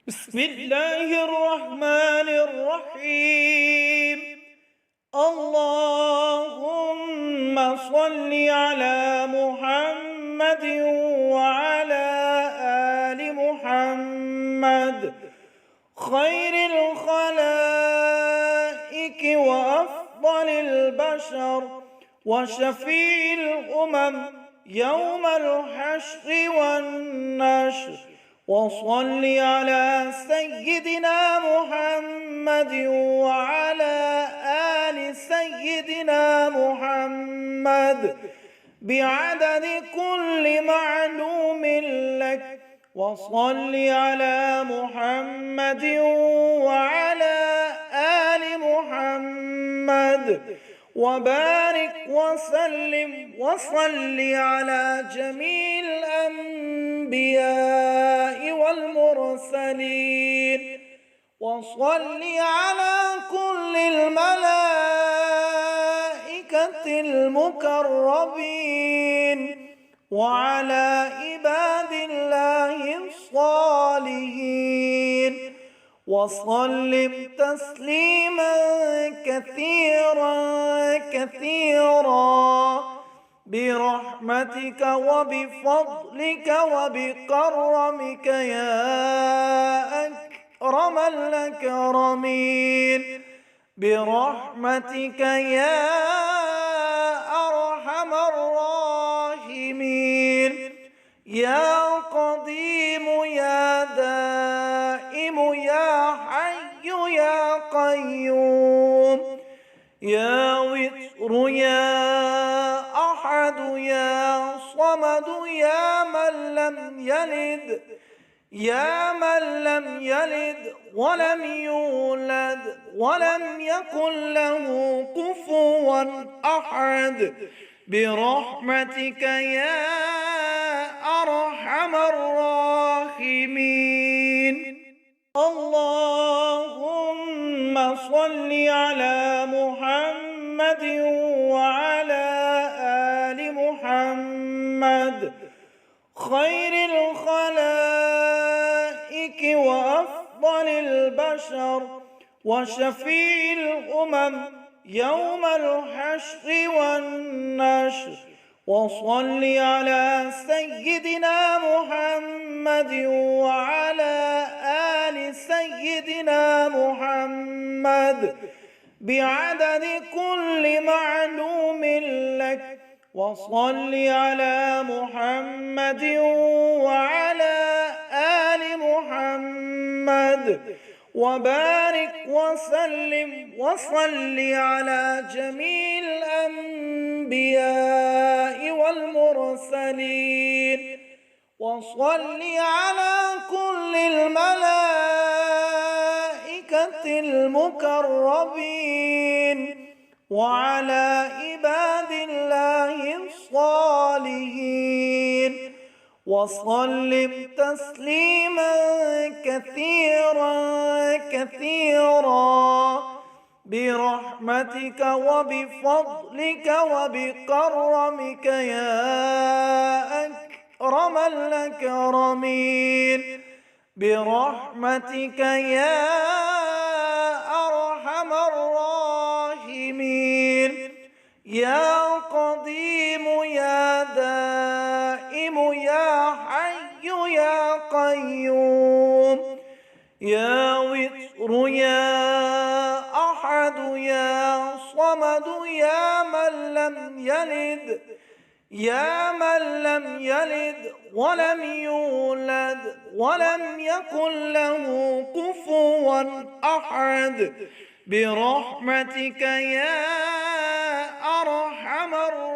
بسم الله الرحمن الرحيم. اللهم صل على محمد وعلى آل محمد خير الخلائق وأفضل البشر وشفيع الأمم يوم الحشر والنشر. وصل على سيدنا محمد وعلى آل سيدنا محمد بعدد كل معلوم لك. وصل على محمد وعلى آل محمد وبارك وسلم وصل على جميع الأنبياء والمرسلين. وصل على كل الملائكة المقربين وعلى عباد الله الصالحين. وسلم تسليما كثيرا برحمتك وبفضلك وبكرمك يا أكرم الأكرمين، برحمتك يا أرحم الراحمين، يا قديم يا دائم يا حي يا قيوم، يا وتر يا أحد يا صمد، يا من لم يلد ولم يولد ولم يكن له كفوا أحد، برحمتك يا أرحم الراحمين. اللهم صل على محمد وعلى آل محمد خير الخلائق وأفضل البشر وشفيع الأمم يوم الحشر والنشر. وصل على سيدنا محمد وعلى آل سيدنا محمد بعدد كل معلوم لك. وصل على محمد وعلى آل محمد وبارك وسلم وصل على جميع الأنبياء والمرسلين. وصل على كل الملائكة المقربين وعلى عباد الله الصالحين. وسلم تسليما كثيرا برحمتك وبفضلك وبكرمك يا أكرم الأكرمين، برحمتك يا أرحم الراحمين، يا قديم يا دائم يا حي يا قيوم، يا وتر يا أحد يا صمد، يا من لم يلد ولم يولد ولم يكن له كفوا أحد، برحمتك يا أرحم الراحمين.